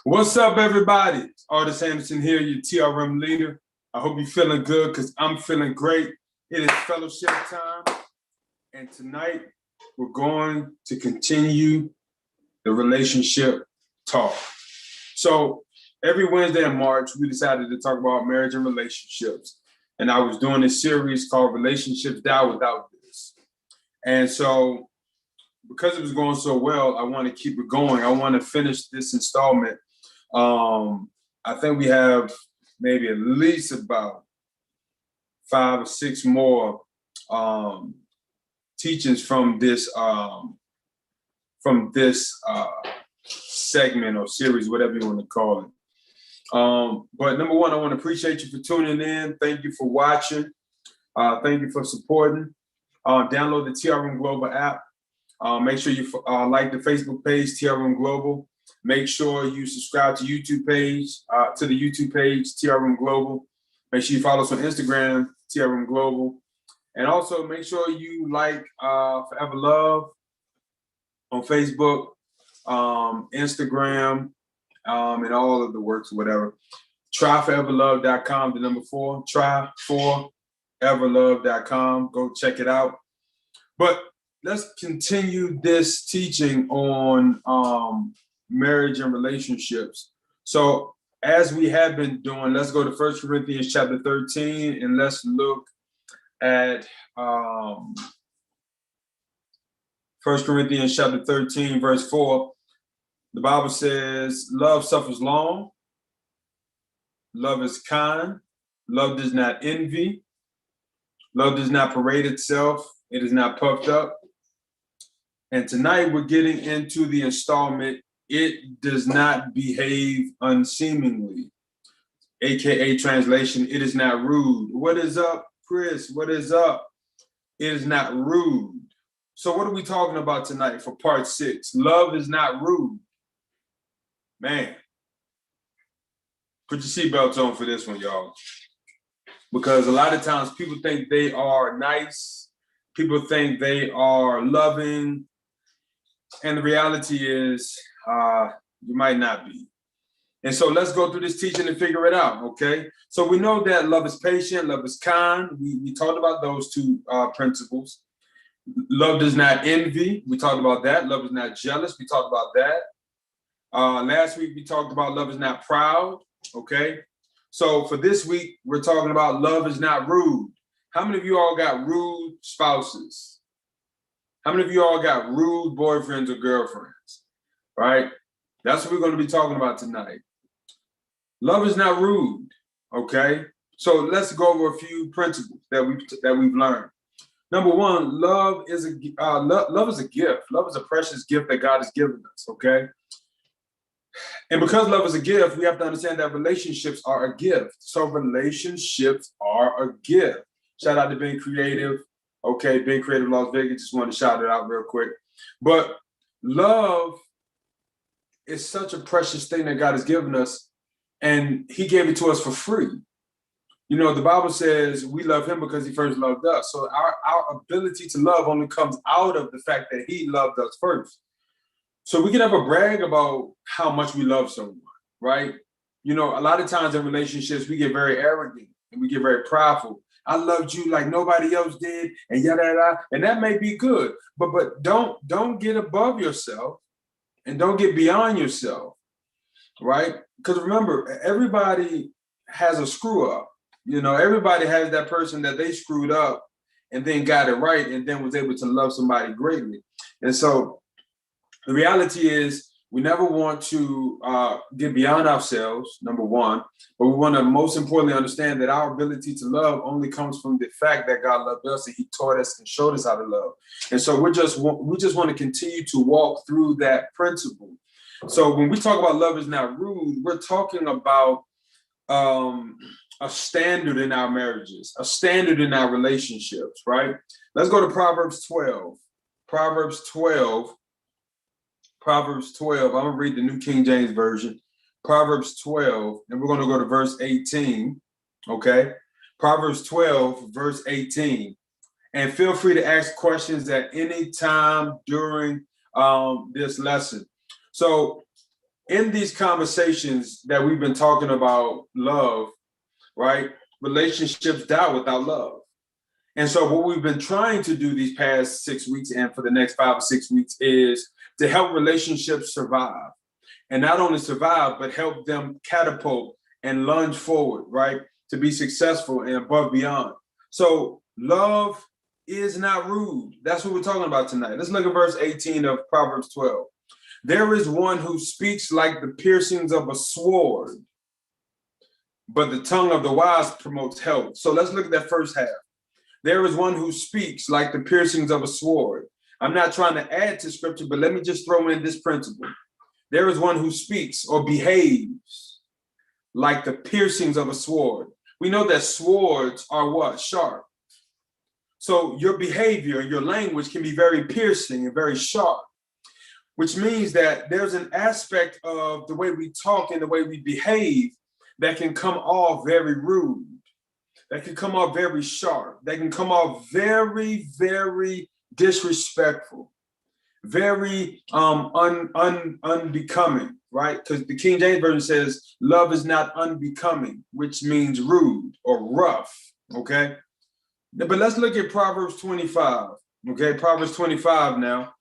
What's up, everybody? Artis Anderson here, your TRM leader. I hope you're feeling good because I'm feeling great. It is fellowship time, and tonight we're going to continue the relationship talk. So every Wednesday in March, we decided to talk about marriage and relationships, and I was doing this series called Relationships Die Without This. And so because it was going so well, I want to keep it going. I want to finish this installment. I think we have maybe at least about 5 or 6 more teachings from this segment or series, whatever you want to call it. But number one, I want to appreciate you for tuning in. Thank you for watching. Thank you for supporting. Download the TRM Global app. Make sure you like the Facebook page, TRM Global. Make sure you subscribe to the YouTube page, TRM Global. Make sure you follow us on Instagram, TRM Global. And also make sure you like Forever Love on Facebook, Instagram, and all of the works, whatever. Tryforeverlove.com, the number 4, tryforeverlove.com. Go check it out. But let's continue this teaching on marriage and relationships. So as we have been doing, let's go to 1 Corinthians chapter 13, and let's look at 1 Corinthians chapter 13, verse 4. The Bible says, love suffers long, love is kind, love does not envy, love does not parade itself, it is not puffed up. And tonight we're getting into the installment, it does not behave unseemingly, aka translation, it is not rude. What is up, Chris? What is up? It is not rude. So what are we talking about tonight for part 6? Love is not rude. Man, put your seatbelts on for this one, y'all. Because a lot of times people think they are nice. People think they are loving. And the reality is, you might not be. And so let's go through this teaching and figure it out, okay? So we know that love is patient, love is kind. We talked about those 2 principles. Love does not envy. We talked about that. Love is not jealous. We talked about that. Last week we talked about love is not proud, okay? So for this week, we're talking about love is not rude. How many of you all got rude spouses? How many of you all got rude boyfriends or girlfriends, right? That's what we're going to be talking about tonight. Love is not rude, okay? So let's go over a few principles that we've learned. Number one, love is a gift. Love is a precious gift that God has given us, okay? And because love is a gift, we have to understand that relationships are a gift. So relationships are a gift. Shout out to Being Creative. Okay, Being Creative Las Vegas. Just wanted to shout it out real quick. But love is such a precious thing that God has given us, and he gave it to us for free. You know, the Bible says we love him because he first loved us. So our ability to love only comes out of the fact that he loved us first. So we can never brag about how much we love someone, right? You know, a lot of times in relationships, we get very arrogant and we get very prideful. I loved you like nobody else did, and yada yada. And that may be good, but don't get above yourself and don't get beyond yourself, right? Because remember, everybody has a screw up. You know, everybody has that person that they screwed up and then got it right and then was able to love somebody greatly. And so the reality is we never want to get beyond ourselves, number one, but we want to most importantly understand that our ability to love only comes from the fact that God loved us and he taught us and showed us how to love. And so we just want to continue to walk through that principle. So when we talk about love is not rude, we're talking about a standard in our marriages, a standard in our relationships, right? Let's go to Proverbs 12. Proverbs 12. I'm going to read the New King James Version. Proverbs 12, and we're going to go to verse 18, okay? Proverbs 12, verse 18. And feel free to ask questions at any time during this lesson. So in these conversations that we've been talking about love, right? Relationships die without love. And so what we've been trying to do these past 6 weeks and for the next 5 or 6 weeks is to help relationships survive. And not only survive, but help them catapult and lunge forward, right? To be successful and above beyond. So love is not rude. That's what we're talking about tonight. Let's look at verse 18 of Proverbs 12. There is one who speaks like the piercings of a sword, but the tongue of the wise promotes health. So let's look at that first half. There is one who speaks like the piercings of a sword. I'm not trying to add to scripture, but let me just throw in this principle. There is one who speaks or behaves like the piercings of a sword. We know that swords are what? Sharp. So your behavior, your language can be very piercing and very sharp, which means that there's an aspect of the way we talk and the way we behave that can come off very rude, that can come off very sharp, that can come off very, very disrespectful, very unbecoming, right? Because the King James Version says love is not unbecoming, which means rude or rough, okay? But let's look at Proverbs 25, okay? Proverbs 25 now.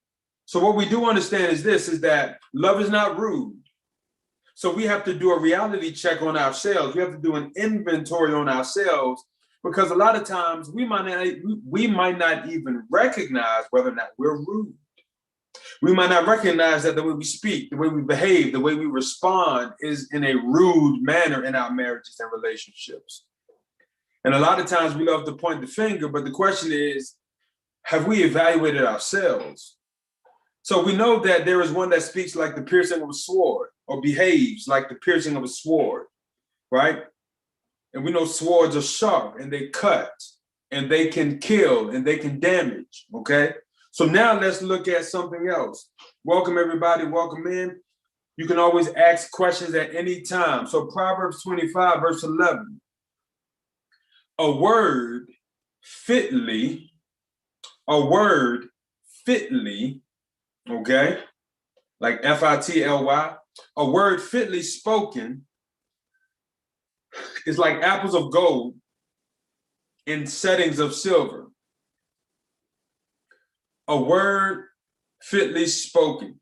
So what we do understand is this, is that love is not rude. So we have to do a reality check on ourselves. We have to do an inventory on ourselves, because a lot of times we might not even recognize whether or not we're rude. We might not recognize that the way we speak, the way we behave, the way we respond is in a rude manner in our marriages and relationships. And a lot of times we love to point the finger, but the question is, have we evaluated ourselves? So we know that there is one that speaks like the piercing of a sword, or behaves like the piercing of a sword, right? And we know swords are sharp and they cut and they can kill and they can damage, okay? So now let's look at something else. Welcome everybody, welcome in. You can always ask questions at any time. So Proverbs 25 verse 11. A word fitly, okay? Like F-I-T-L-Y. A word fitly spoken is like apples of gold in settings of silver. A word fitly spoken.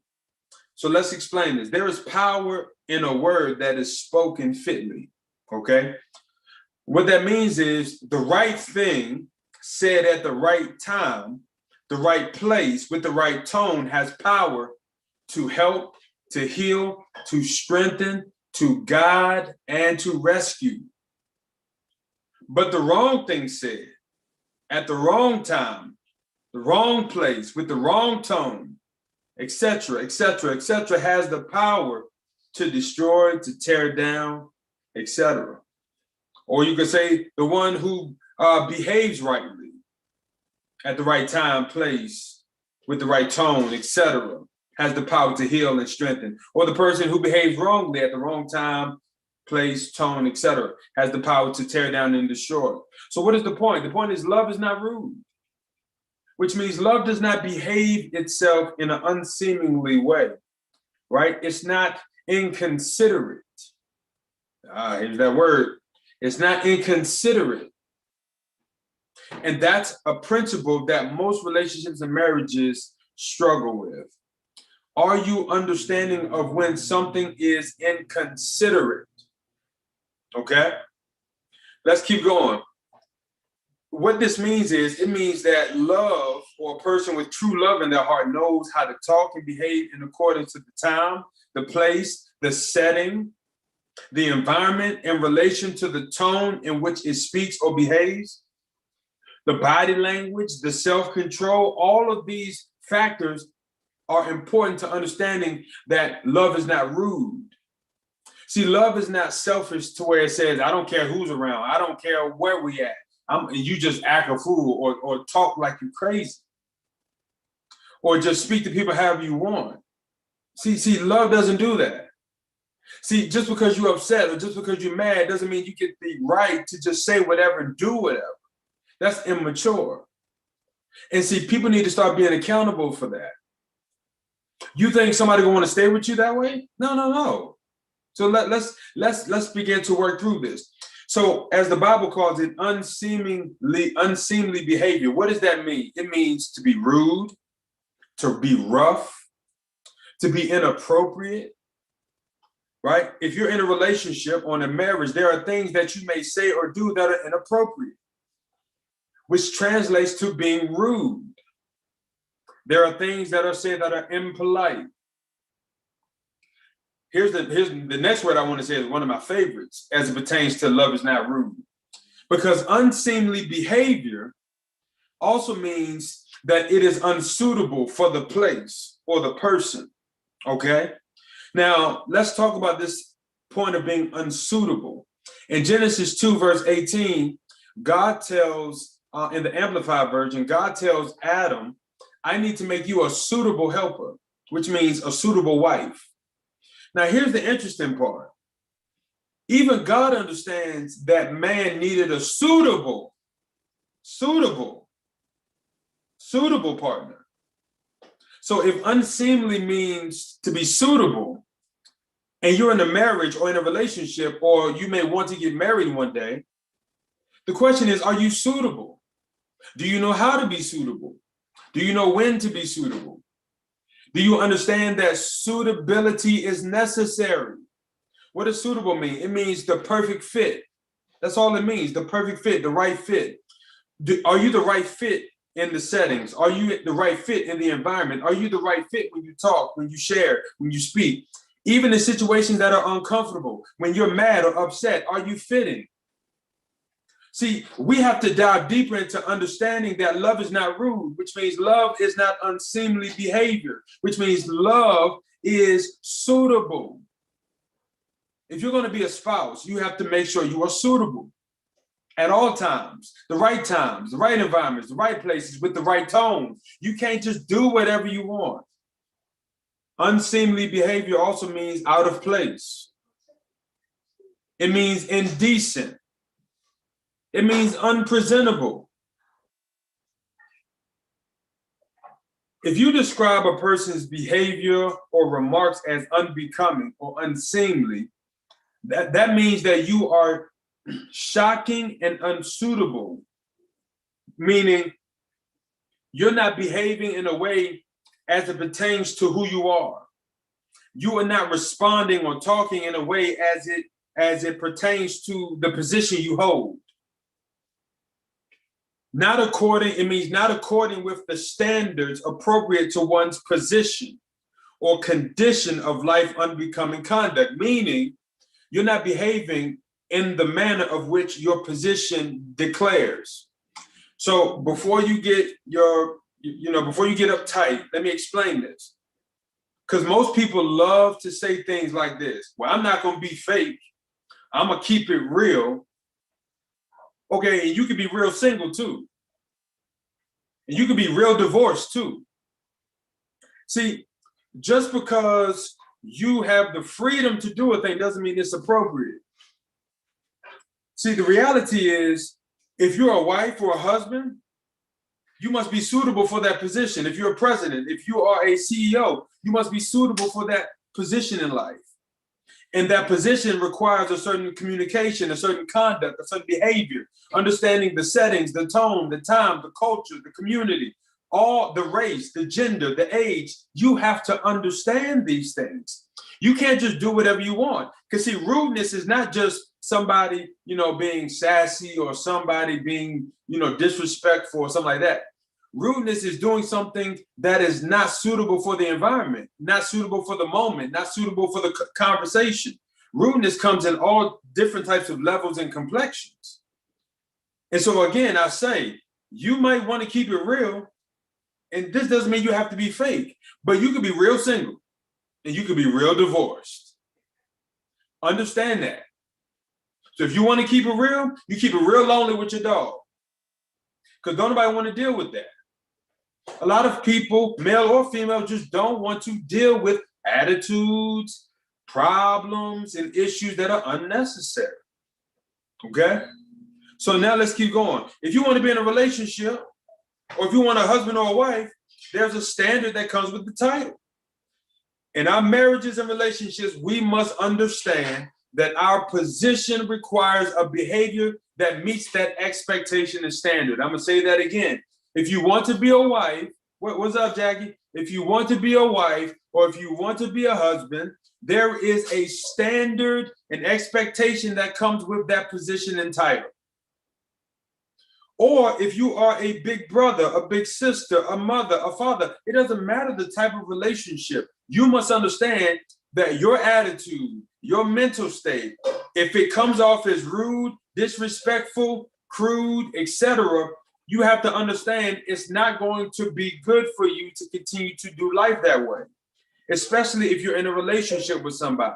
So let's explain this. There is power in a word that is spoken fitly, okay? What that means is the right thing said at the right time, the right place, with the right tone has power to help, to heal, to strengthen, to guide, and to rescue. But the wrong thing said at the wrong time, the wrong place, with the wrong tone, etc., etc., etc., has the power to destroy, to tear down, etc. Or you could say the one who behaves rightly at the right time, place, with the right tone, etc., has the power to heal and strengthen. Or the person who behaves wrongly at the wrong time, place, tone, etc., has the power to tear down and destroy. So what is the point? The point is love is not rude, which means love does not behave itself in an unseemly way, right? It's not inconsiderate. Here's that word. It's not inconsiderate. And that's a principle that most relationships and marriages struggle with. Are you understanding of when something is inconsiderate? Okay, let's keep going. What this means is, it means that love, or a person with true love in their heart, knows how to talk and behave in accordance to the time, the place, the setting, the environment in relation to the tone in which it speaks or behaves, the body language, the self-control. All of these factors are important to understanding that love is not rude. See, love is not selfish to where it says, I don't care who's around. I don't care where we at. You just act a fool or talk like you're crazy. Or just speak to people however you want. See, love doesn't do that. See, just because you're upset or just because you're mad doesn't mean you get the right to just say whatever and do whatever. That's immature. And see, people need to start being accountable for that. You think somebody gonna want to stay with you that way? No, no, no. So let's begin to work through this. So as the Bible calls it, unseemly behavior. What does that mean? It means to be rude, to be rough, to be inappropriate, right? If you're in a relationship or in a marriage, there are things that you may say or do that are inappropriate, which translates to being rude. There are things that are said that are impolite. Here's the next word I want to say is one of my favorites as it pertains to love is not rude. Because unseemly behavior also means that it is unsuitable for the place or the person, okay? Now, let's talk about this point of being unsuitable. In Genesis 2, verse 18, God tells, in the Amplified version, God tells Adam, I need to make you a suitable helper, which means a suitable wife. Now, here's the interesting part. Even God understands that man needed a suitable partner. So if unseemly means to be suitable, and you're in a marriage or in a relationship, or you may want to get married one day, the question is, are you suitable? Do you know how to be suitable? Do you know when to be suitable? Do you understand that suitability is necessary? What does suitable mean? It means the perfect fit. That's all it means, the perfect fit, the right fit. Are you the right fit in the settings? Are you the right fit in the environment? Are you the right fit when you talk, when you share, when you speak? Even in situations that are uncomfortable, when you're mad or upset, are you fitting? See, we have to dive deeper into understanding that love is not rude, which means love is not unseemly behavior, which means love is suitable. If you're going to be a spouse, you have to make sure you are suitable at all times, the right environments, the right places with the right tone. You can't just do whatever you want. Unseemly behavior also means out of place. It means indecent. It means unpresentable. If you describe a person's behavior or remarks as unbecoming or unseemly, that means that you are shocking and unsuitable, meaning you're not behaving in a way as it pertains to who you are. You are not responding or talking in a way as it pertains to the position you hold. It means not according with the standards appropriate to one's position or condition of life unbecoming conduct, meaning you're not behaving in the manner of which your position declares. So before you get uptight, let me explain this. Because most people love to say things like this. Well, I'm not going to be fake. I'm going to keep it real. Okay, and you can be real single too. And you can be real divorced too. See, just because you have the freedom to do a thing doesn't mean it's appropriate. See, the reality is, if you're a wife or a husband, you must be suitable for that position. If you're a president, if you are a CEO, you must be suitable for that position in life. And that position requires a certain communication, a certain conduct, a certain behavior, understanding the settings, the tone, the time, the culture, the community, all the race, the gender, the age. You have to understand these things. You can't just do whatever you want. Because see, rudeness is not just somebody, being sassy or somebody being, disrespectful or something like that. Rudeness is doing something that is not suitable for the environment, not suitable for the moment, not suitable for the conversation. Rudeness comes in all different types of levels and complexions. And so again, I say, you might want to keep it real, and this doesn't mean you have to be fake, but you could be real single and you could be real divorced. Understand that. So if you want to keep it real, you keep it real lonely with your dog, because don't nobody want to deal with that. A lot of people, male or female, just don't want to deal with attitudes, problems, and issues that are unnecessary. Okay? So now let's keep going. If you want to be in a relationship, or if you want a husband or a wife, there's a standard that comes with the title. In our marriages and relationships, we must understand that our position requires a behavior that meets that expectation and standard. I'm going to say that again. If you want to be a wife, what's up, Jackie? If you want to be a wife or if you want to be a husband, there is a standard and expectation that comes with that position and title. Or if you are a big brother, a big sister, a mother, a father, it doesn't matter the type of relationship. You must understand that your attitude, your mental state, if it comes off as rude, disrespectful, crude, etc., you have to understand it's not going to be good for you to continue to do life that way, especially if you're in a relationship with somebody.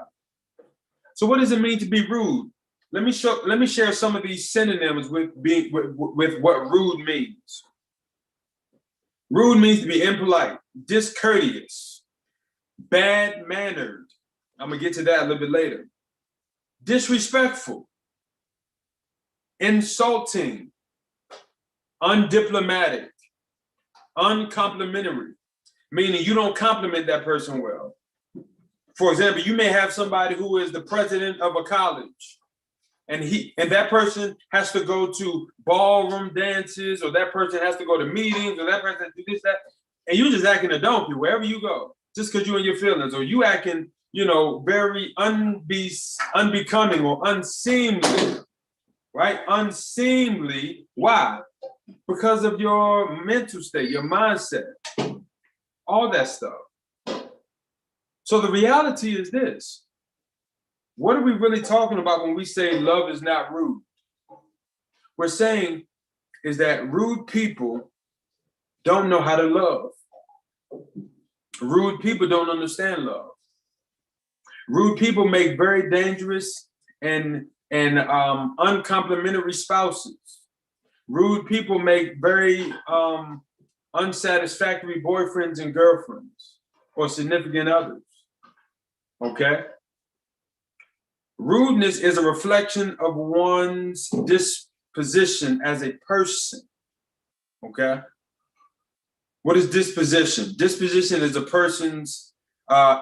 So what does it mean to be rude? Let me share some of these synonyms with what rude means. Rude means to be impolite, discourteous, bad-mannered. I'm going to get to that a little bit later. Disrespectful, insulting, undiplomatic, uncomplimentary, meaning you don't compliment that person well. For example, you may have somebody who is the president of a college, and that person has to go to ballroom dances, or that person has to go to meetings, or that person has to do this, that, and you're just acting a donkey wherever you go, just because you're in your feelings, or you acting, very unbecoming or unseemly, right? Unseemly. Why? Because of your mental state, your mindset, all that stuff. So the reality is this. What are we really talking about when we say love is not rude? We're saying is that rude people don't know how to love. Rude people don't understand love. Rude people make very dangerous and uncomplimentary spouses. Rude people make very unsatisfactory boyfriends and girlfriends or significant others. Okay? Rudeness is a reflection of one's disposition as a person. Okay? What is disposition? Disposition is a person's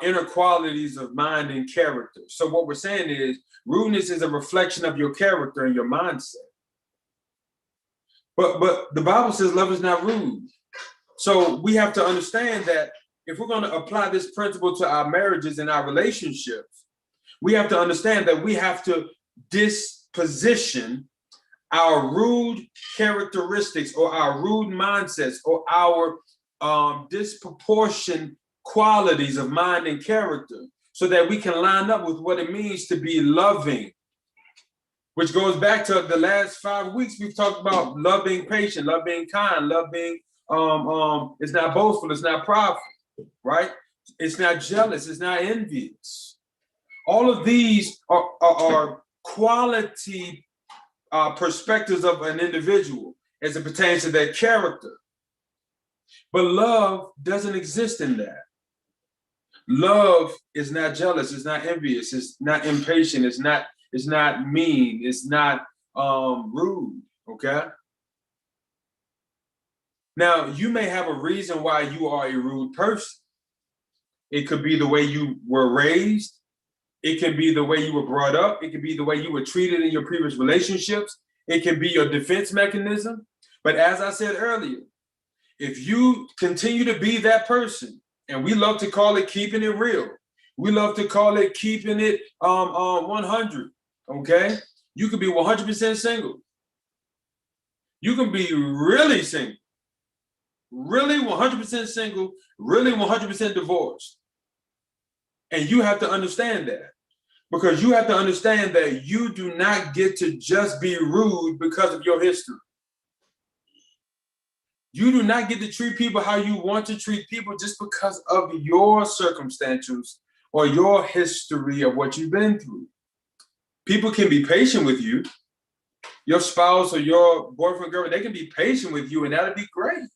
inner qualities of mind and character. So what we're saying is rudeness is a reflection of your character and your mindset. But the Bible says love is not rude. So we have to understand that if we're going to apply this principle to our marriages and our relationships, we have to understand that we have to disposition our rude characteristics or our rude mindsets or our disproportionate qualities of mind and character so that we can line up with what it means to be loving, which goes back to the last 5 weeks. We've talked about love being patient, love being kind, love being, it's not boastful, it's not prideful, right? It's not jealous, it's not envious. All of these are quality perspectives of an individual as it pertains to their character. But love doesn't exist in that. Love is not jealous, it's not envious, it's not impatient, it's not mean, it's not rude, okay? Now, you may have a reason why you are a rude person. It could be the way you were raised. It can be the way you were brought up. It can be the way you were treated in your previous relationships. It can be your defense mechanism. But as I said earlier, if you continue to be that person, and we love to call it keeping it real, we love to call it keeping it 100, okay? You could be 100% single. You can be really single, really 100% single, really 100% divorced. And you have to understand that. Because you have to understand that you do not get to just be rude because of your history. You do not get to treat people how you want to treat people just because of your circumstances or your history of what you've been through. People can be patient with you. Your spouse or your boyfriend, girlfriend, they can be patient with you, and that'll be great.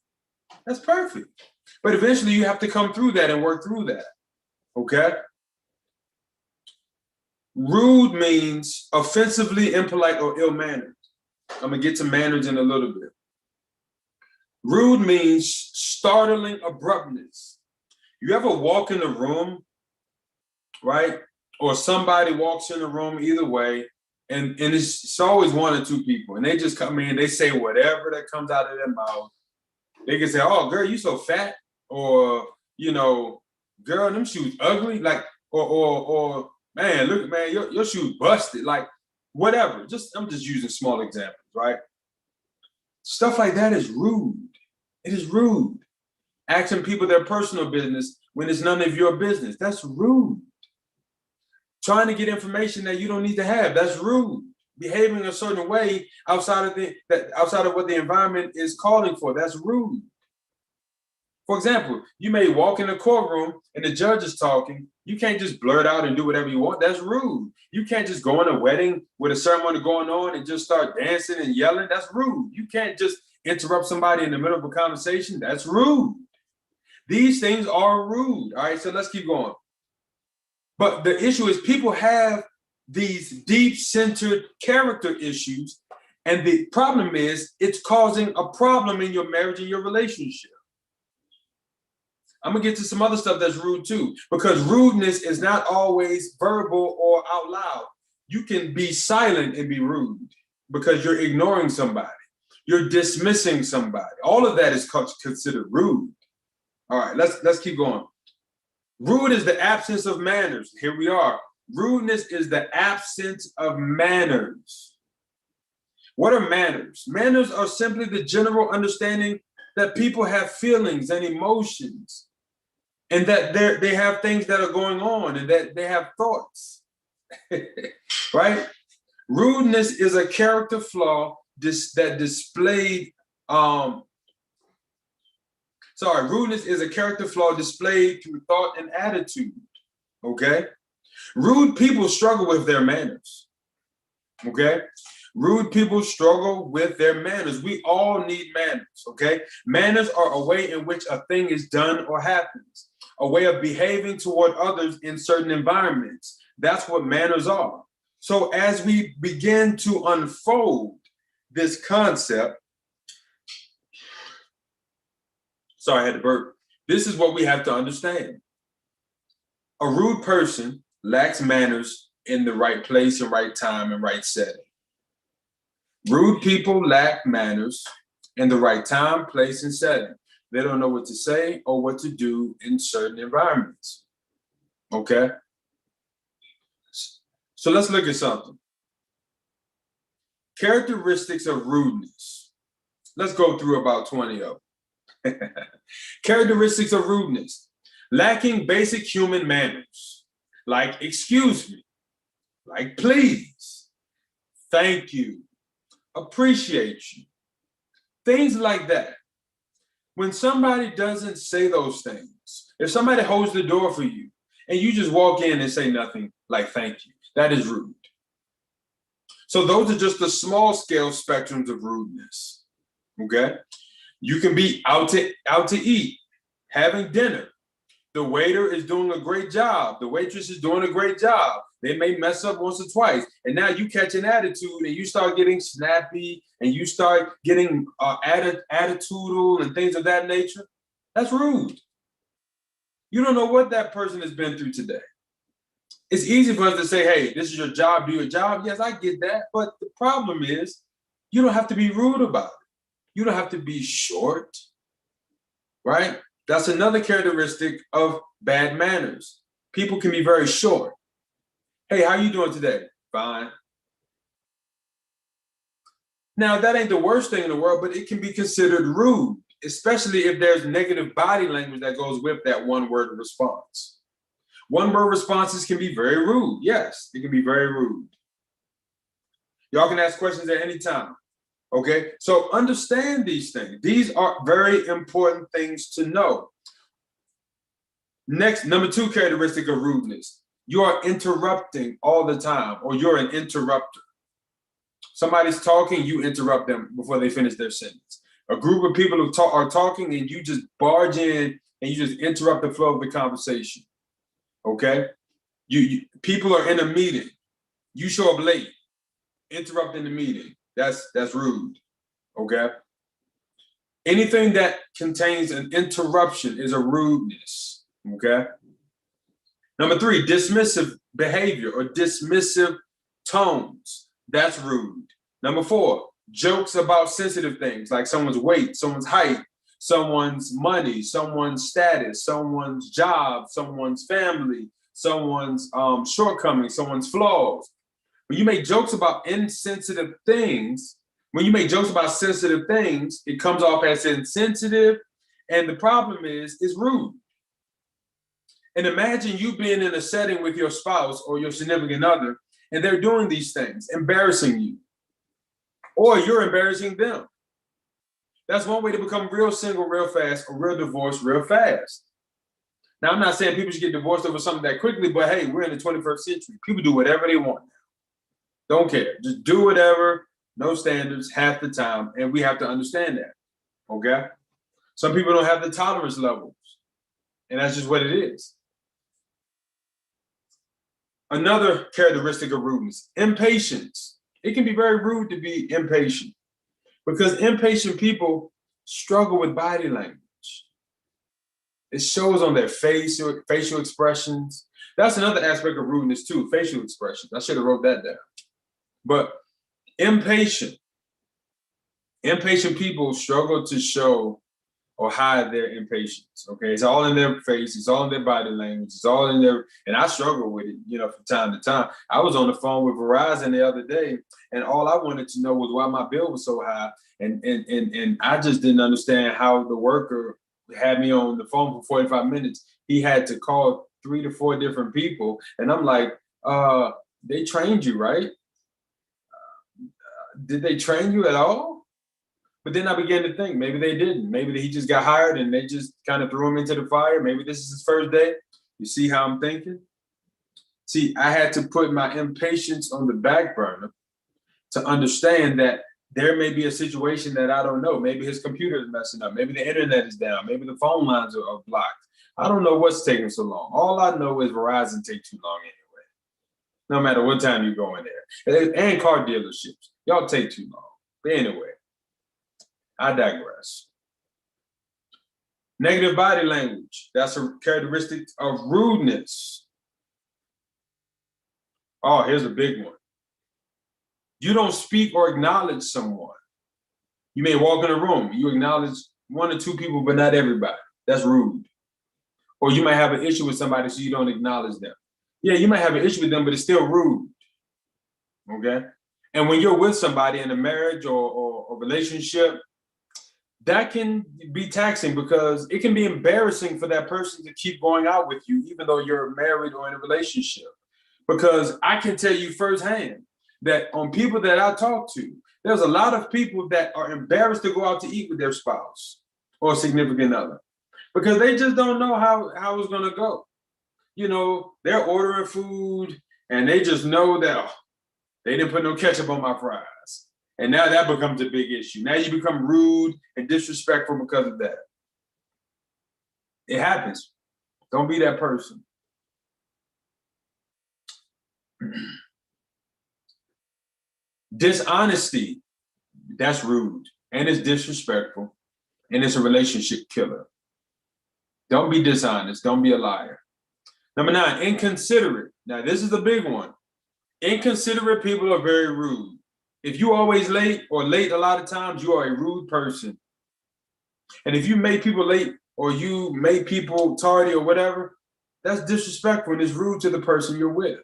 That's perfect. But eventually you have to come through that and work through that. Okay? Rude means offensively impolite or ill-mannered. I'm going to get to manners in a little bit. Rude means startling abruptness. You ever walk in a room right? Or somebody walks in the room, either way, and it's always one or two people, and they just come in, they say whatever that comes out of their mouth. They can say, "Oh, girl, you so fat," or "Girl, them shoes ugly," like, or "Man, look, man, your shoes busted," like, whatever. I'm just using small examples, right? Stuff like that is rude. It is rude. Asking people their personal business when it's none of your business. That's rude. Trying to get information that you don't need to have. That's rude. Behaving a certain way outside of what the environment is calling for. That's rude. For example, you may walk in a courtroom and the judge is talking. You can't just blurt out and do whatever you want. That's rude. You can't just go in a wedding with a ceremony going on and just start dancing and yelling. That's rude. You can't just interrupt somebody in the middle of a conversation. That's rude. These things are rude. All right, so let's keep going. But the issue is people have these deep-centered character issues, and the problem is it's causing a problem in your marriage and your relationship. I'm gonna get to some other stuff that's rude too, because rudeness is not always verbal or out loud. You can be silent and be rude because you're ignoring somebody. You're dismissing somebody. All of that is considered rude. All right, let's keep going. Rude is the absence of manners. Here we are. Rudeness is the absence of manners. What are manners? Manners are simply the general understanding that people have feelings and emotions, and that they have things that are going on, and that they have thoughts, right? Rudeness is a character flaw rudeness is a character flaw displayed through thought and attitude, okay? Rude people struggle with their manners, okay? Rude people struggle with their manners. We all need manners, okay? Manners are a way in which a thing is done or happens, a way of behaving toward others in certain environments. That's what manners are. So as we begin to unfold this concept, sorry, I had to burp. This is what we have to understand. A rude person lacks manners in the right place and right time and right setting. Rude people lack manners in the right time, place, and setting. They don't know what to say or what to do in certain environments. Okay? So let's look at something. Characteristics of rudeness. Let's go through about 20 of them. Characteristics of rudeness. Lacking basic human manners, like excuse me, like please, thank you, appreciate you, things like that. When somebody doesn't say those things, if somebody holds the door for you and you just walk in and say nothing like thank you, that is rude. So those are just the small scale spectrums of rudeness, okay? You can be out to eat, having dinner. The waiter is doing a great job. The waitress is doing a great job. They may mess up once or twice. And now you catch an attitude and you start getting snappy and you start getting attitudinal and things of that nature. That's rude. You don't know what that person has been through today. It's easy for us to say, hey, this is your job, do your job. Yes, I get that. But the problem is you don't have to be rude about it. You don't have to be short, right? That's another characteristic of bad manners. People can be very short. Hey, how you doing today? Fine. Now, that ain't the worst thing in the world, but it can be considered rude, especially if there's negative body language that goes with that one-word response. One-word responses can be very rude. Yes, it can be very rude. Y'all can ask questions at any time. Okay, so understand these things. These are very important things to know. Next, number 2 characteristic of rudeness. You are interrupting all the time, or you're an interrupter. Somebody's talking, you interrupt them before they finish their sentence. A group of people who are talking and you just barge in and you just interrupt the flow of the conversation. Okay? People are in a meeting. You show up late, interrupting the meeting. That's rude, okay? Anything that contains an interruption is a rudeness, okay? Number 3, dismissive behavior or dismissive tones. That's rude. Number 4, jokes about sensitive things like someone's weight, someone's height, someone's money, someone's status, someone's job, someone's family, someone's shortcomings, someone's flaws. When you make jokes about insensitive things, when you make jokes about sensitive things, it comes off as insensitive. And the problem is, it's rude. And imagine you being in a setting with your spouse or your significant other, and they're doing these things, embarrassing you, or you're embarrassing them. That's one way to become real single real fast or real divorced real fast. Now, I'm not saying people should get divorced over something that quickly, but hey, we're in the 21st century. People do whatever they want now. Don't care. Just do whatever, no standards, half the time, and we have to understand that, okay? Some people don't have the tolerance levels, and that's just what it is. Another characteristic of rudeness, impatience. It can be very rude to be impatient because impatient people struggle with body language. It shows on their facial expressions. That's another aspect of rudeness too, facial expressions. I should have wrote that down. But impatient people struggle to show or hide their impatience, okay? It's all in their face, it's all in their body language, it's all in their, and I struggle with it, from time to time. I was on the phone with Verizon the other day, and all I wanted to know was why my bill was so high, and I just didn't understand how the worker had me on the phone for 45 minutes. He had to call 3 to 4 different people, and I'm like, they trained you, right? Did they train you at all? But then I began to think, maybe they didn't. Maybe he just got hired and they just kind of threw him into the fire. Maybe this is his first day. You see how I'm thinking? See, I had to put my impatience on the back burner to understand that there may be a situation that I don't know. Maybe his computer is messing up. Maybe the internet is down. Maybe the phone lines are blocked. I don't know what's taking so long. All I know is Verizon takes too long anyway, no matter what time you go in there. And car dealerships. Y'all take too long. But anyway, I digress. Negative body language. That's a characteristic of rudeness. Oh, here's a big one. You don't speak or acknowledge someone. You may walk in a room, you acknowledge 1 or 2 people, but not everybody. That's rude. Or you might have an issue with somebody, so you don't acknowledge them. Yeah, you might have an issue with them, but it's still rude. Okay? And when you're with somebody in a marriage or a relationship, that can be taxing because it can be embarrassing for that person to keep going out with you, even though you're married or in a relationship. Because I can tell you firsthand that on people that I talk to, there's a lot of people that are embarrassed to go out to eat with their spouse or significant other because they just don't know how it's going to go. They're ordering food and they just know that they didn't put no ketchup on my fries. And now that becomes a big issue. Now you become rude and disrespectful because of that. It happens. Don't be that person. Dishonesty, that's rude. And it's disrespectful. And it's a relationship killer. Don't be dishonest. Don't be a liar. Number 9, inconsiderate. Now, this is the big one. Inconsiderate people are very rude. If you're always late or late a lot of times, you are a rude person. And if you make people late or you make people tardy or whatever, that's disrespectful and it's rude to the person you're with.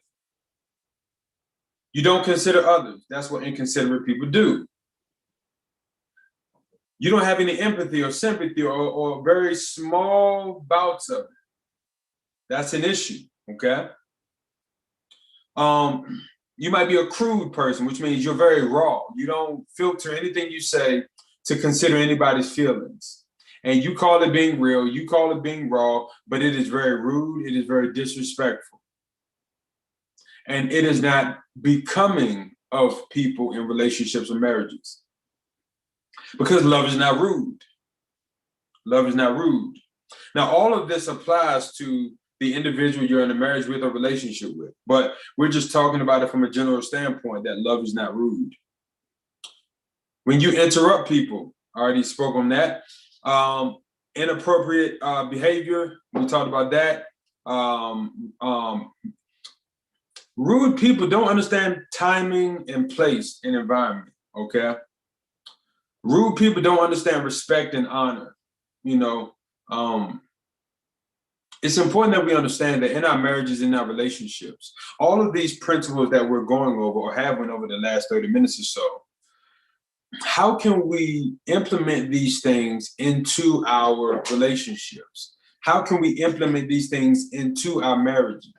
You don't consider others. That's what inconsiderate people do. You don't have any empathy or sympathy or very small bouts of it. That's an issue, okay? You might be a crude person, which means you're very raw. You don't filter anything you say to consider anybody's feelings. And you call it being real, you call it being raw, but it is very rude, it is very disrespectful. And it is not becoming of people in relationships or marriages. Because love is not rude. Love is not rude. Now, all of this applies to the individual you're in a marriage with or relationship with. But we're just talking about it from a general standpoint that love is not rude. When you interrupt people, I already spoke on that. Inappropriate behavior, we talked about that. Rude people don't understand timing and place and environment, okay? Rude people don't understand respect and honor, you know. It's important that we understand that in our marriages, in our relationships, all of these principles that we're going over or have went over the last 30 minutes or so, how can we implement these things into our relationships? How can we implement these things into our marriages?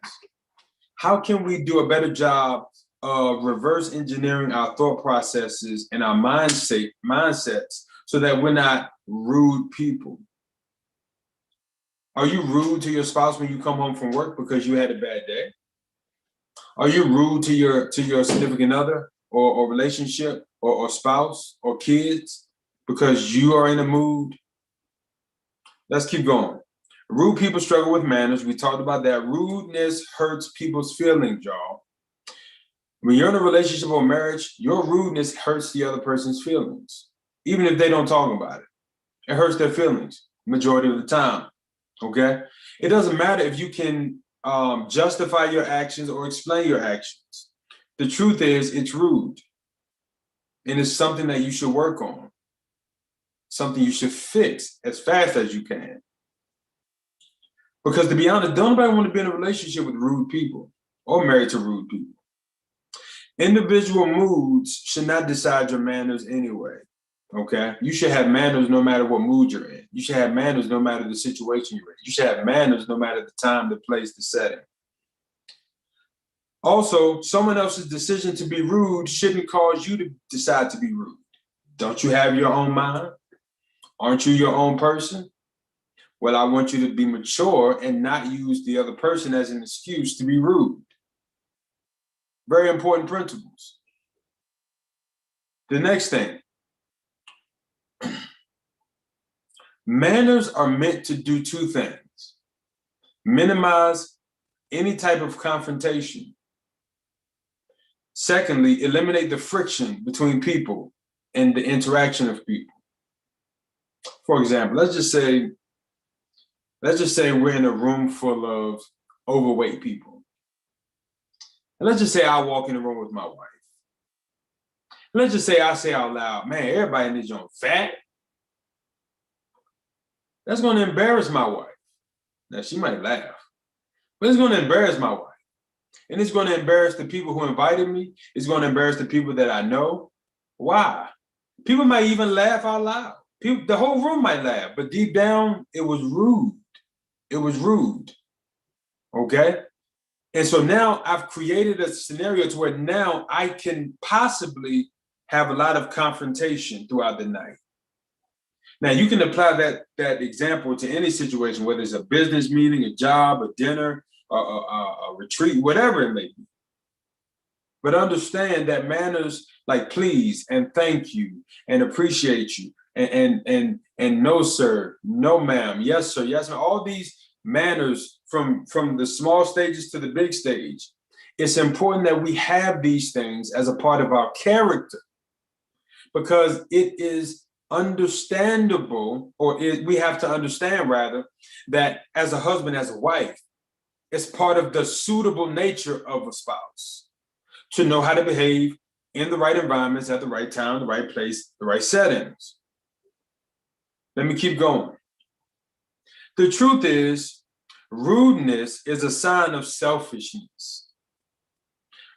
How can we do a better job of reverse engineering our thought processes and our mindsets so that we're not rude people? Are you rude to your spouse when you come home from work because you had a bad day? Are you rude to your significant other or relationship or spouse or kids because you are in a mood? Let's keep going. Rude people struggle with manners. We talked about that. Rudeness hurts people's feelings, y'all. When you're in a relationship or marriage, your rudeness hurts the other person's feelings, even if they don't talk about it. It hurts their feelings majority of the time, okay? It doesn't matter if you can justify your actions or explain your actions. The truth is, it's rude. And it's something that you should work on, something you should fix as fast as you can. Because to be honest, don't nobody want to be in a relationship with rude people or married to rude people. Individual moods should not decide your manners anyway, okay? You should have manners no matter what mood you're in. You should have manners no matter the situation you're in. You should have manners no matter the time, the place, the setting. Also, someone else's decision to be rude shouldn't cause you to decide to be rude. Don't you have your own mind? Aren't you your own person? Well, I want you to be mature and not use the other person as an excuse to be rude. Very important principles. The next thing. Manners are meant to do two things. Minimize any type of confrontation. Secondly, eliminate the friction between people and the interaction of people. For example, let's just say we're in a room full of overweight people. And let's just say I walk in the room with my wife. Let's just say I say out loud, man, everybody in this joint fat. That's going to embarrass my wife. Now, she might laugh, but it's going to embarrass my wife. And it's going to embarrass the people who invited me. It's going to embarrass the people that I know. Why? People might even laugh out loud. The whole room might laugh, but deep down, it was rude. It was rude, okay? And so now I've created a scenario to where now I can possibly have a lot of confrontation throughout the night. Now, you can apply that example to any situation, whether it's a business meeting, a job, a dinner, a retreat, whatever it may be. But understand that manners like please and thank you and appreciate you and no sir, no ma'am, yes sir, yes ma'am, all these manners from the small stages to the big stage, it's important that we have these things as a part of our character, because it is understandable, or we have to understand rather, that as a husband, as a wife, it's part of the suitable nature of a spouse to know how to behave in the right environments, at the right time, the right place, the right settings. Let me keep going. The truth is, rudeness is a sign of selfishness.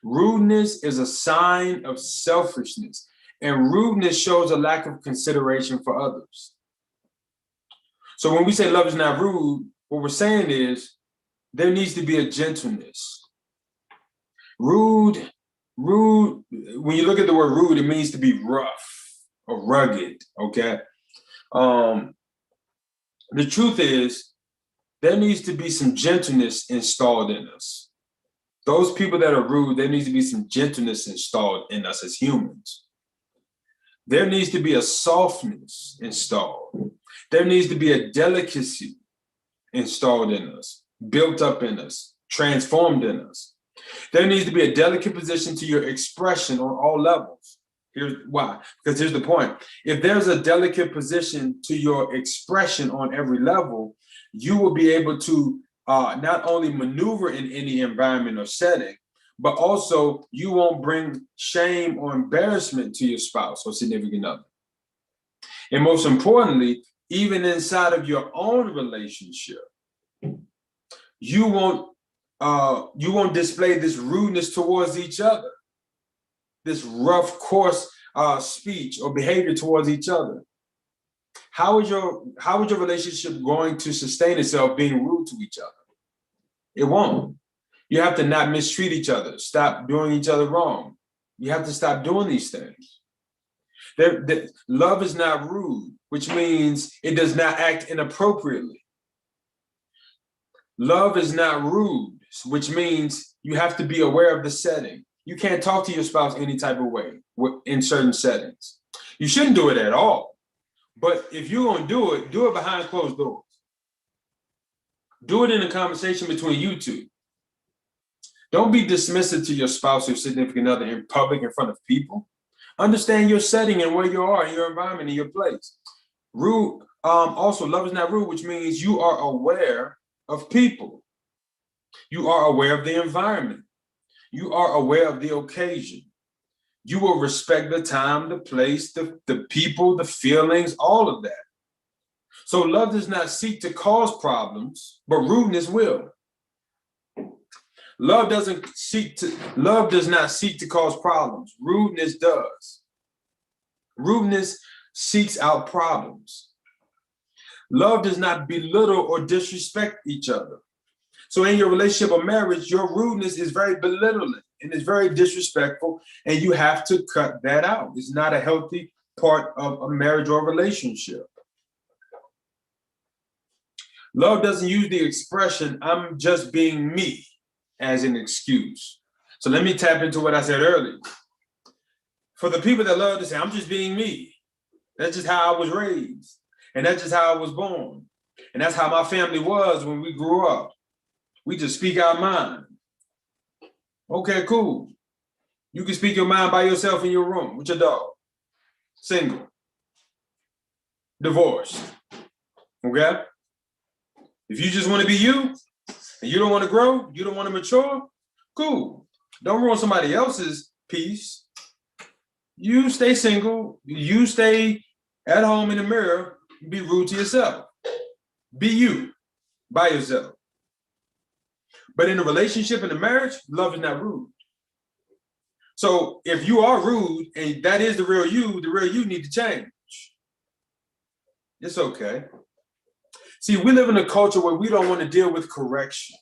Rudeness is a sign of selfishness, and rudeness shows a lack of consideration for others. So when we say love is not rude, what we're saying is there needs to be a gentleness. Rude, when you look at the word rude, it means to be rough or rugged, okay? The truth is, there needs to be some gentleness installed in us. Those people that are rude, there needs to be some gentleness installed in us as humans. There needs to be a softness installed. There needs to be a delicacy installed in us, built up in us, transformed in us. There needs to be a delicate position to your expression on all levels. Here's why, because here's the point. If there's a delicate position to your expression on every level, you will be able to not only maneuver in any environment or setting, but also you won't bring shame or embarrassment to your spouse or significant other. And most importantly, even inside of your own relationship, you won't display this rudeness towards each other, this rough, coarse speech or behavior towards each other. How is your relationship going to sustain itself being rude to each other? It won't. You have to not mistreat each other. Stop doing each other wrong. You have to stop doing these things. Love is not rude, which means it does not act inappropriately. Love is not rude, which means you have to be aware of the setting. You can't talk to your spouse any type of way in certain settings. You shouldn't do it at all. But if you're going to do it behind closed doors. Do it in a conversation between you two. Don't be dismissive to your spouse or significant other in public in front of people. Understand your setting and where you are in your environment, in your place. Rude. Also, love is not rude, which means you are aware of people. You are aware of the environment. You are aware of the occasion. You will respect the time, the place, the people, the feelings, all of that. So love does not seek to cause problems, but rudeness will. Love does not seek to cause problems. Rudeness does. Rudeness seeks out problems. Love does not belittle or disrespect each other. So in your relationship or marriage, your rudeness is very belittling and it's very disrespectful, and you have to cut that out. It's not a healthy part of a marriage or a relationship. Love doesn't use the expression, "I'm just being me," as an excuse. So let me tap into what I said earlier. For the people that love to say, "I'm just being me," that's just how I was raised. And that's just how I was born. And that's how my family was when we grew up. We just speak our mind. Okay, cool. You can speak your mind by yourself in your room with your dog. Single. Divorced. Okay? If you just want to be you, and you don't want to grow, you don't want to mature, cool. Don't ruin somebody else's peace. You stay single. You stay at home in the mirror. Be rude to yourself. Be you by yourself. But in a relationship, in a marriage, love is not rude. So if you are rude and that is the real you need to change. It's okay. See, we live in a culture where we don't want to deal with correction.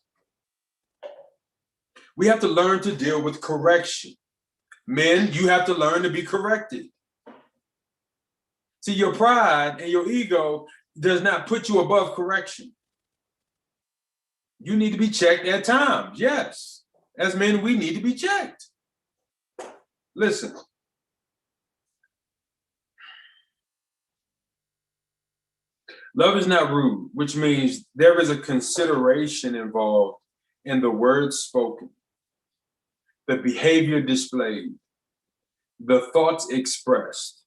We have to learn to deal with correction. Men, you have to learn to be corrected. See, your pride and your ego does not put you above correction. You need to be checked at times. Yes. As men, we need to be checked. Listen. Love is not rude, which means there is a consideration involved in the words spoken, the behavior displayed, the thoughts expressed,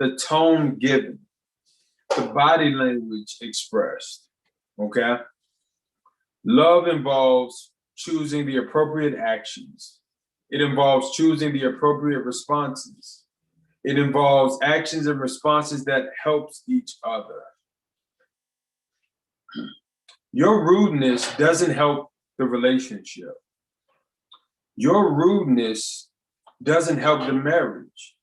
the tone given, the body language expressed, okay? Love involves choosing the appropriate actions. It involves choosing the appropriate responses. It involves actions and responses that helps each other. Your rudeness doesn't help the relationship. Your rudeness doesn't help the marriage.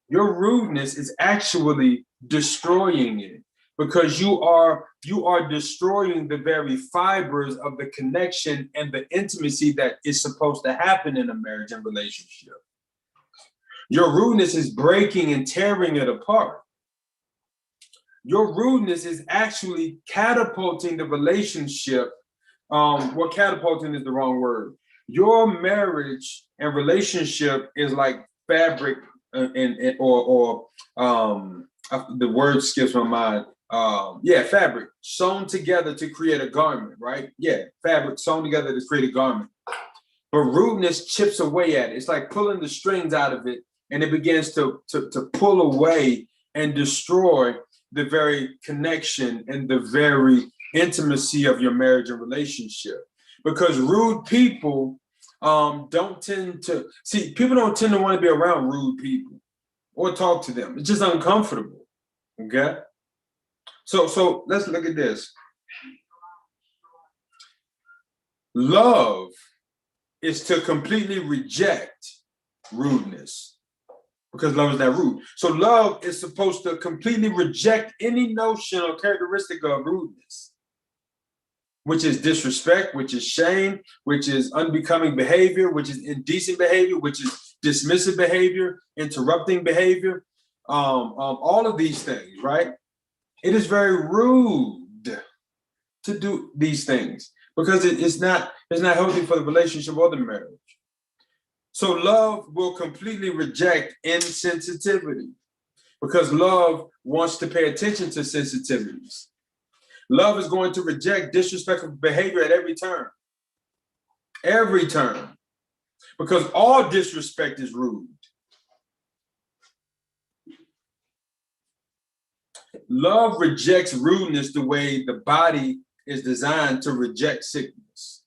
Your rudeness is actually destroying it because you are destroying the very fibers of the connection and the intimacy that is supposed to happen in a marriage and relationship. Your rudeness is breaking and tearing it apart. Your rudeness is actually catapulting the relationship. Well, catapulting is the wrong word. Your marriage and relationship is like fabric, the word skips my mind. Fabric sewn together to create a garment, right? Yeah, fabric sewn together to create a garment. But rudeness chips away at it. It's like pulling the strings out of it, and it begins to pull away and destroy the very connection and the very intimacy of your marriage and relationship. Because rude people don't tend to people don't tend to want to be around rude people or talk to them. It's just uncomfortable. Okay. So let's look at this. Love is to completely reject rudeness, because love is not rude. So love is supposed to completely reject any notion or characteristic of rudeness, which is disrespect, which is shame, which is unbecoming behavior, which is indecent behavior, which is dismissive behavior, interrupting behavior, all of these things, right? It is very rude to do these things because it's not healthy for the relationship or the marriage. So love will completely reject insensitivity because love wants to pay attention to sensitivities. Love is going to reject disrespectful behavior at every turn. Every turn. Because all disrespect is rude. Love rejects rudeness the way the body is designed to reject sickness.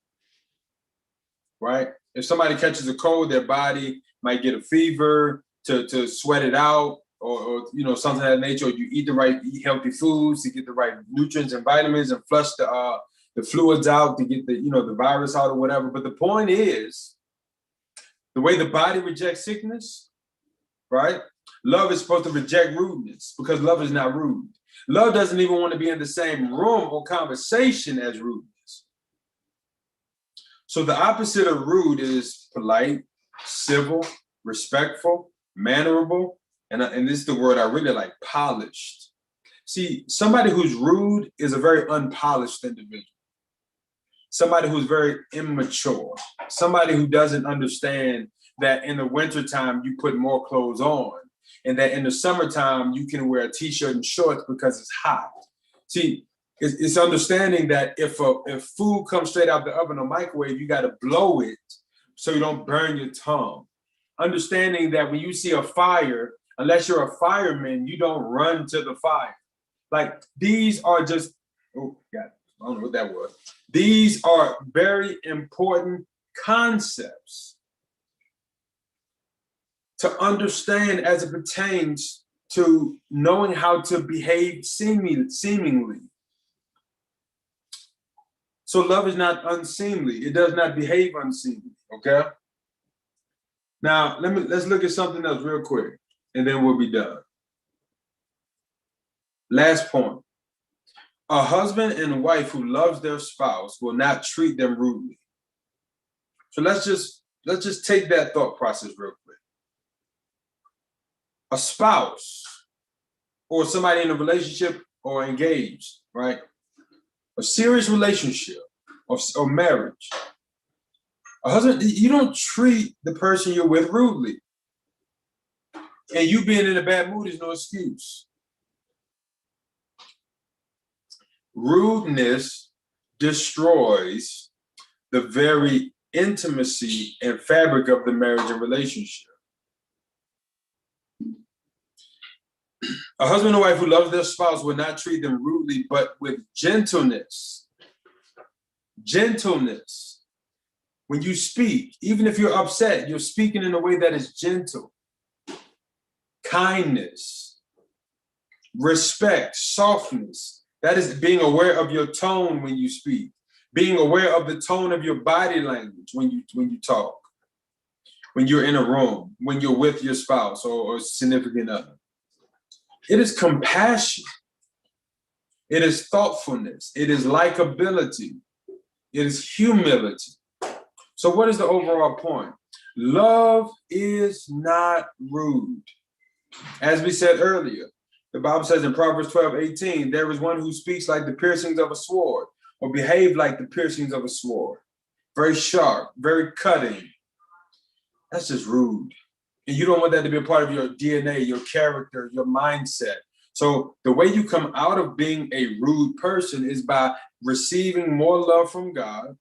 Right? If somebody catches a cold, their body might get a fever to sweat it out, or something of that nature. Or you eat healthy foods to get the right nutrients and vitamins and flush the fluids out to get the virus out or whatever. But the point is, the way the body rejects sickness, right? Love is supposed to reject rudeness because love is not rude. Love doesn't even want to be in the same room or conversation as rudeness. So the opposite of rude is polite, civil, respectful, mannerable, and this is the word I really like, polished. See, somebody who's rude is a very unpolished individual. Somebody who's very immature. Somebody who doesn't understand that in the wintertime you put more clothes on, and that in the summertime you can wear a t-shirt and shorts because it's hot. See, it's understanding that if food comes straight out the oven or microwave, you got to blow it so you don't burn your tongue. Understanding that when you see a fire, unless you're a fireman, you don't run to the fire. Like, these are just, I don't know what that was. These are very important concepts to understand as it pertains to knowing how to behave seemingly. So love is not unseemly. It does not behave unseemly, okay? Now, let's look at something else real quick, and then we'll be done. Last point. A husband and a wife who loves their spouse will not treat them rudely. So let's just take that thought process real quick. A spouse or somebody in a relationship or engaged, right? A serious relationship or marriage. A husband, you don't treat the person you're with rudely. And you being in a bad mood is no excuse. Rudeness destroys the very intimacy and fabric of the marriage and relationship. A husband and wife who loves their spouse will not treat them rudely, but with gentleness. Gentleness. When you speak, even if you're upset, you're speaking in a way that is gentle. Kindness. Respect. Softness. That is being aware of your tone when you speak. Being aware of the tone of your body language when you talk. When you're in a room, when you're with your spouse or significant other. It is compassion. It is thoughtfulness. It is likability. It is humility. So what is the overall point? Love is not rude. As we said earlier, the Bible says in Proverbs 12:18, there is one who speaks like the piercings of a sword, or behave like the piercings of a sword. Very sharp, very cutting. That's just rude. And you don't want that to be a part of your DNA, your character, your mindset. So the way you come out of being a rude person is by receiving more love from God,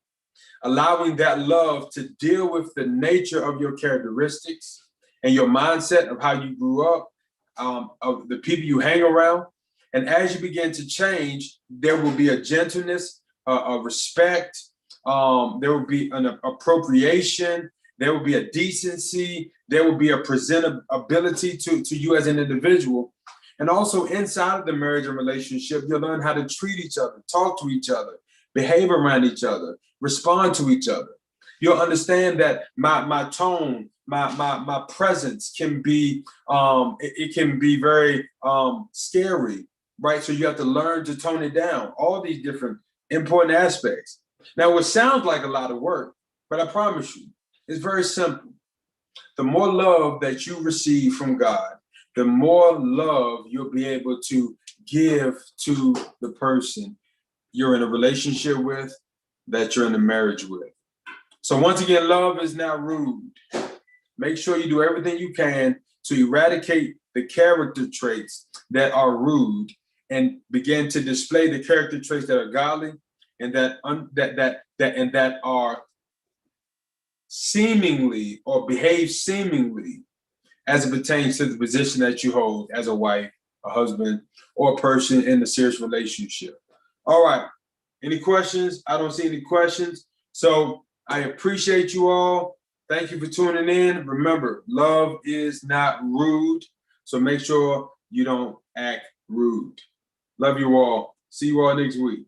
allowing that love to deal with the nature of your characteristics and your mindset of how you grew up, of the people you hang around, And as you begin to change, there will be a gentleness, a respect. There will be an appropriation. There will be a decency. There will be a presentability to you as an individual. And also inside of the marriage and relationship, you'll learn how to treat each other, talk to each other, behave around each other, respond to each other. You'll understand that my tone, my presence can be it can be very scary, right? So you have to learn to tone it down. All these different important aspects. Now, it sounds like a lot of work, but I promise you, it's very simple. The more love that you receive from God, the more love you'll be able to give to the person you're in a relationship with, that you're in a marriage with. So once again, love is not rude. Make sure you do everything you can to eradicate the character traits that are rude and begin to display the character traits that are godly and that are seemingly or behave seemingly as it pertains to the position that you hold as a wife, a husband, or a person in a serious relationship. All right. Any questions? I don't see any questions. So I appreciate you all. Thank you for tuning in. Remember, love is not rude. So make sure you don't act rude. Love you all. See you all next week.